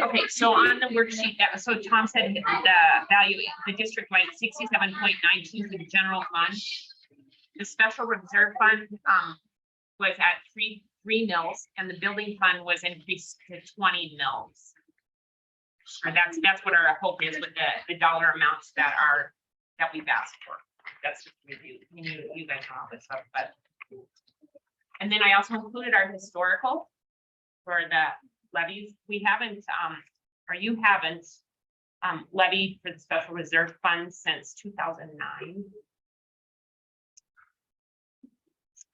Okay, so on the worksheet that, so Tom said the value, the district-wide 67.92 for the general fund. The special reserve fund was at three mils, and the building fund was increased to 20 mils. And that's what our hope is with the dollar amounts that we've asked for. That's just review. You guys know all this stuff, but. And then I also included our historical for the levies. We haven't, or you haven't levied for the special reserve fund since 2009.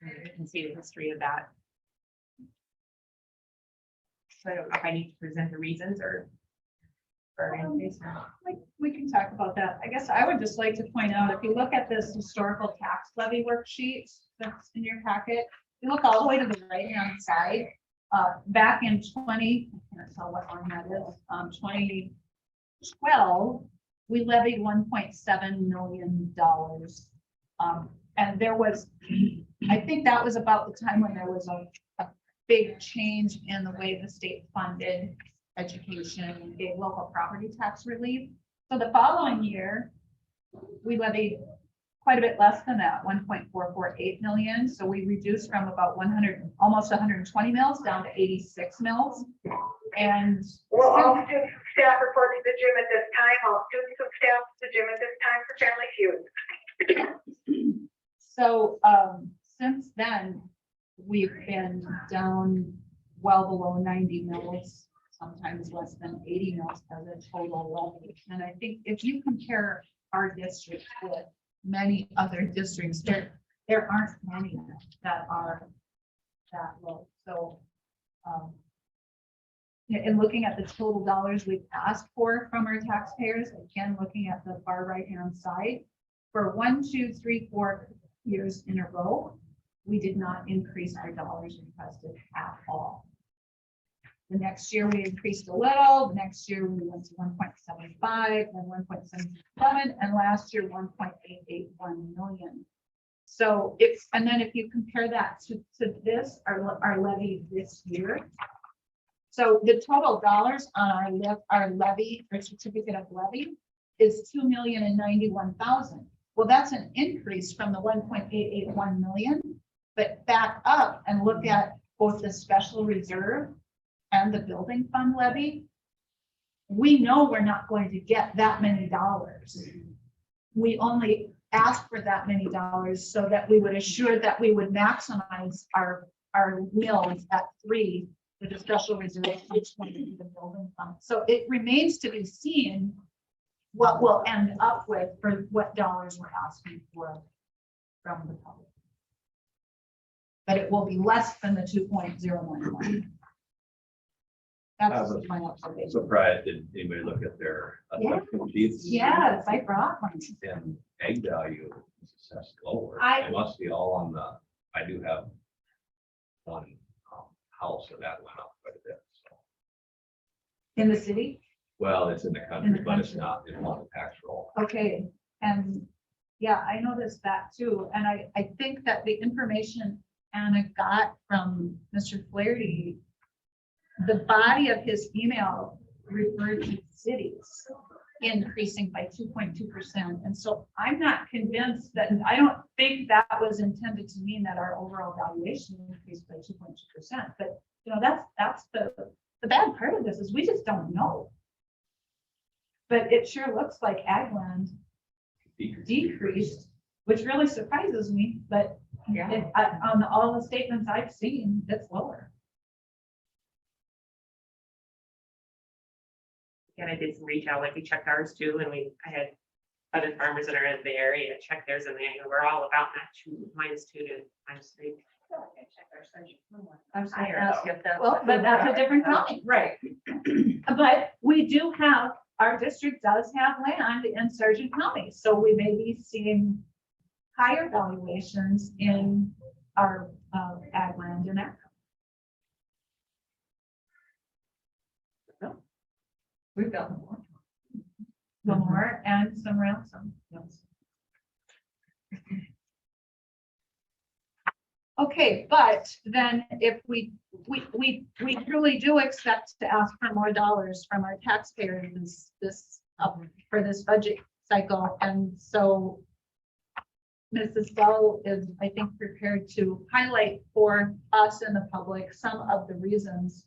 You can see the history of that. So I don't know if I need to present the reasons or. We can talk about that. I guess I would just like to point out, if you look at this historical tax levy worksheet that's in your packet, you look all the way to the right hand side. Back in 20, I can't tell what one that is, 2012, we levied $1.7 million. And there was, I think that was about the time when there was a big change in the way the state funded education and gave local property tax relief. So the following year, we levied quite a bit less than that, 1.448 million. So we reduced from about 100, almost 120 mils down to 86 mils. And well, all students and staff report to the gym at this time. All students and staff to the gym at this time for Family Feud. so since then, we've been down well below 90 mils. Sometimes less than 80 mils as a total levy. And I think if you compare our district with many other districts, there aren't many that are that low. So in looking at the total dollars we've asked for from our taxpayers, again, looking at the far right hand side, for 1, 2, 3, 4 years in a row, we did not increase our dollars requested at all. The next year we increased a little. The next year we went to 1.75, then 1.77, and last year 1.881 million. So and then if you compare that to this, our levy this year. So the total dollars on our levy or certificate of levy is $2,091,000. Well, that's an increase from the 1.881 million. But back up and look at both the special reserve and the building fund levy, we know we're not going to get that many dollars. We only ask for that many dollars so that we would assure that we would maximize our mills at 3 with the special reserve each one in the building fund. So it remains to be seen what we'll end up with for what dollars we're asking for from the public. But it will be less than the 2.011. That's my observation. Surprised, did anybody look at their assessment sheets? Yes, I brought one. And egg value is assessed lower. I- It must be all on the, I do have one house and that went up quite a bit. So. In the city? Well, it's in the country, In the but it's country. not, it's on the tax roll. Okay, and yeah, I noticed that too. And I think that the information Anna got from Mr. Flaherty, the body of his email referred to cities increasing by 2.2%. And so I'm not convinced that, I don't think that was intended to mean that our overall valuation increased by 2.2%. But you know, that's the bad part of this is we just don't know. But it sure looks like ag land decreased, which really surprises me. But yeah, on all the statements I've seen, it's lower. And I did some reach out, like we checked ours too, and I had other farmers that are in the area check theirs, and we're all about that -2 to -3. I'm sorry. Higher, Well, but that's a different county, right? But we do have, our district does have land in Sargent County, so we may be seeing higher valuations in our ag land in that. We've got more. More and some ransom. Yes. Okay, but then if we truly do expect to ask for more dollars from our taxpayers for this budget cycle, and so Mrs. Bell is, I think, prepared to highlight for us and the public some of the reasons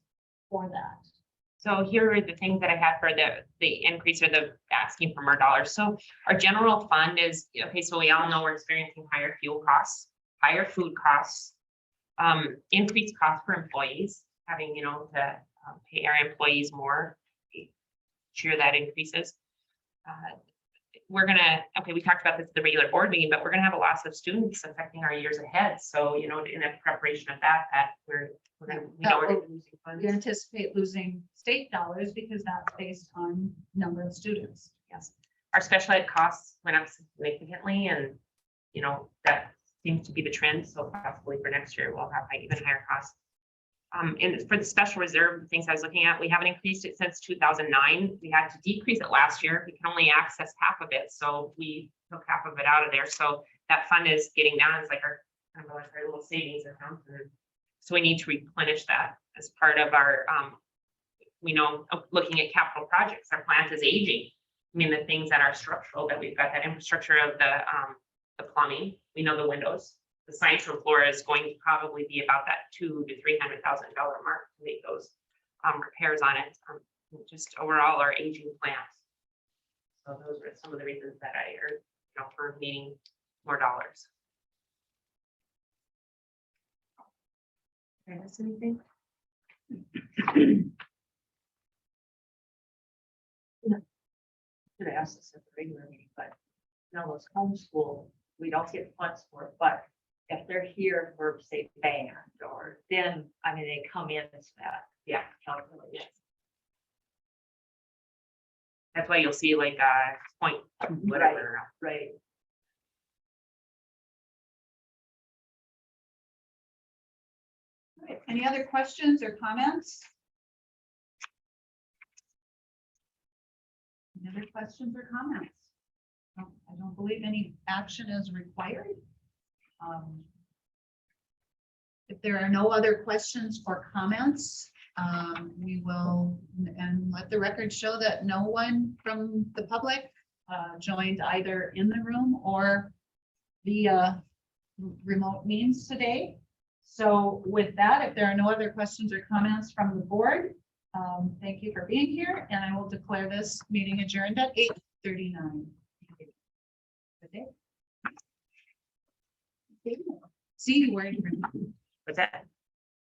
for that. So here are the things that I had for the increase or the asking for more dollars. So our general fund is, okay, so we all know we're experiencing higher fuel costs, higher food costs, increased cost for employees, having, to pay our employees more. Sure that increases. We're gonna, okay, we talked about this at the regular board meeting, but we're gonna have a loss of students affecting our years ahead. So, in the preparation of that we're gonna, we're losing funds. We anticipate losing state dollars because that's based on number of students. Yes, our special ed costs went up significantly and, that seems to be the trend. So possibly for next year, we'll have even higher costs. And for the special reserve things I was looking at, we haven't increased it since 2009. We had to decrease it last year. We can only access half of it. So we took half of it out of there. So that fund is getting down. It's like our little savings account. And so we need to replenish that as part of our, looking at capital projects. Our plant is aging. I mean, the things that are structural, that we've got that infrastructure of the plumbing, we know the windows. The science room floor is going to probably be about that $200,000 to $300,000 mark to make those repairs on it. Just overall our aging plants. So those are some of the reasons that I are, for needing more dollars. Did I miss anything? Should ask this at the regular meeting, but those homeschool, we don't get funds for it, but if they're here for, say, band, or then, they come in as that, calculation. That's why you'll see like point whatever. Right. All right, any other questions or comments? Any other questions or comments? I don't believe any action is required. If there are no other questions or comments, we will, and let the record show that no one from the public joined either in the room or via remote means today. So with that, if there are no other questions or comments from the board, thank you for being here, and I will declare this meeting adjourned at 8:39. Good day. See you. What's that?